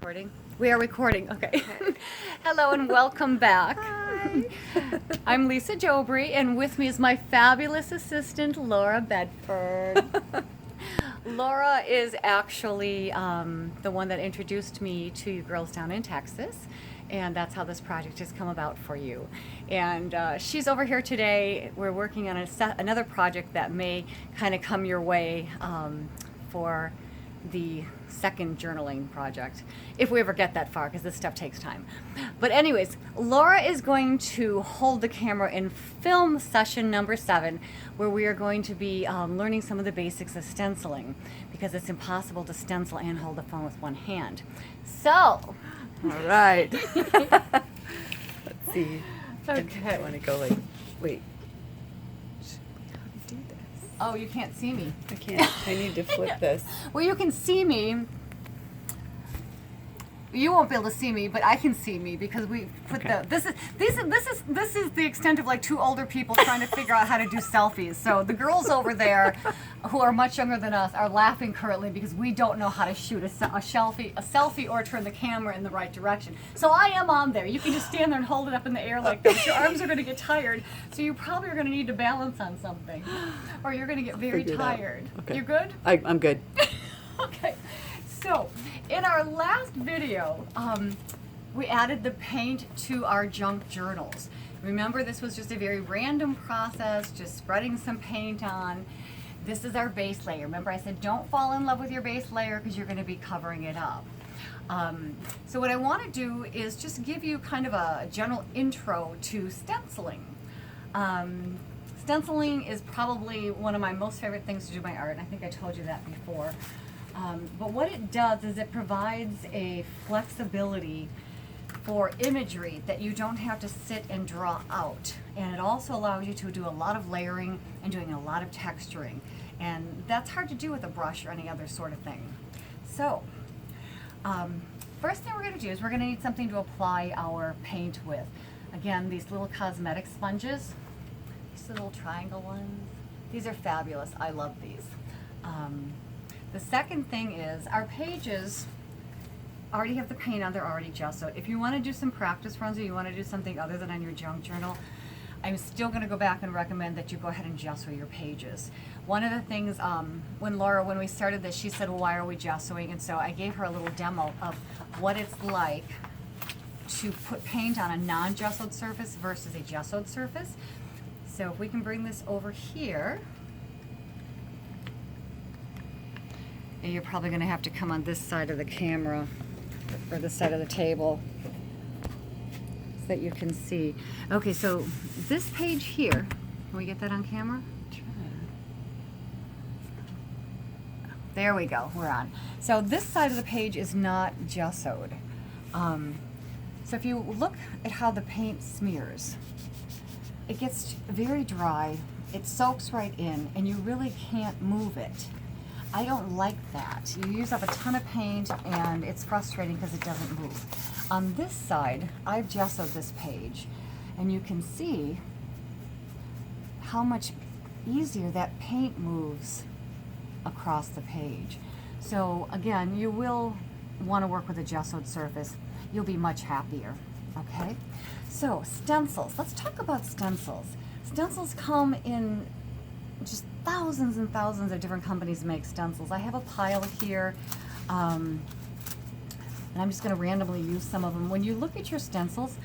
Recording? We are recording, okay. Hello and welcome back. Hi. I'm Lisa Jobry, and with me is my fabulous assistant, Laura Bedford. Laura is actually the one that introduced me to you girls down in Texas, and that's how this project has come about for you. And she's over here today. We're working on another project that may kind of come your way for the second journaling project, if we ever get that far, because this stuff takes time. But anyways, Laura is going to hold the camera in film session number 7, where we are going to be learning some of the basics of stenciling, because it's impossible to stencil and hold the phone with one hand. So, All right. Let's see. okay. I want to go like, wait. How do you do this? Oh, you can't see me. I can't. I need to flip this. Well, you can see me. You won't be able to see me, but I can see me because we put Okay. this is the extent of like two older people trying to figure out how to do selfies. So the girls over there, who are much younger than us, are laughing currently because we don't know how to shoot a selfie or turn the camera in the right direction. So I am on there. You can just stand there and hold it up in the air like this. Your arms are going to get tired, so you probably are going to need to balance on something, or you're going to get very Figure it out. tired. Okay. You're good? I'm good. Okay, so in our last video, we added the paint to our junk journals. Remember, this was just a very random process, just spreading some paint on. This is our base layer. Remember, I said don't fall in love with your base layer because you're going to be covering it up. So what I want to do is just give you kind of a general intro to stenciling. Stenciling is probably one of my most favorite things to do my art, and I think I told you that before. But what it does is it provides a flexibility for imagery that you don't have to sit and draw out. And it also allows you to do a lot of layering and doing a lot of texturing. And that's hard to do with a brush or any other sort of thing. So, first thing we're going to do is we're going to need something to apply our paint with. Again, these little cosmetic sponges, these little triangle ones, these are fabulous. I love these. The second thing is our pages already have the paint on, they're already gessoed. If you want to do some practice runs or you want to do something other than on your junk journal, I'm still going to go back and recommend that you go ahead and gesso your pages. One of the things, when we started this, she said, well, why are we gessoing? And so I gave her a little demo of what it's like to put paint on a non-gessoed surface versus a gessoed surface. So if we can bring this over here, and you're probably going to have to come on this side of the camera or this side of the table so that you can see. Okay, so this page here, can we get that on camera? There we go, we're on. So this side of the page is not gessoed. So if you look at how the paint smears, it gets very dry, it soaks right in, and you really can't move it. I don't like that. You use up a ton of paint and it's frustrating because it doesn't move. On this side, I've gessoed this page, and you can see how much easier that paint moves across the page. So again, you will want to work with a gessoed surface. You'll be much happier, okay? So stencils, let's talk about stencils. Stencils come in just thousands and thousands of different companies make stencils. I have a pile here, and I'm just going to randomly use some of them. When you look at your stencils,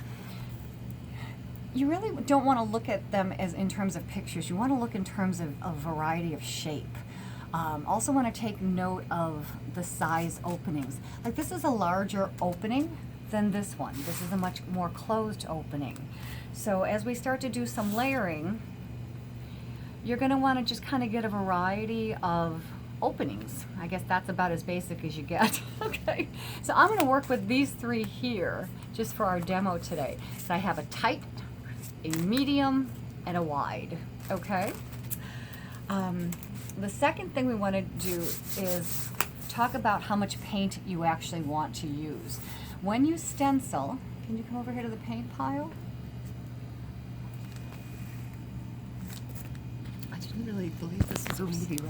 you really don't want to look at them as in terms of pictures. You want to look in terms of a variety of shape. Also want to take note of the size openings. Like this is a larger opening than this one. This is a much more closed opening. So as we start to do some layering, you're going to want to just kind of get a variety of openings. I guess that's about as basic as you get. Okay, so I'm going to work with these 3 here just for our demo today. So I have a tight, a medium, and a wide. Okay. The second thing we want to do is talk about how much paint you actually want to use. When you stencil, can you come over here to the paint pile? I didn't really believe this was going to be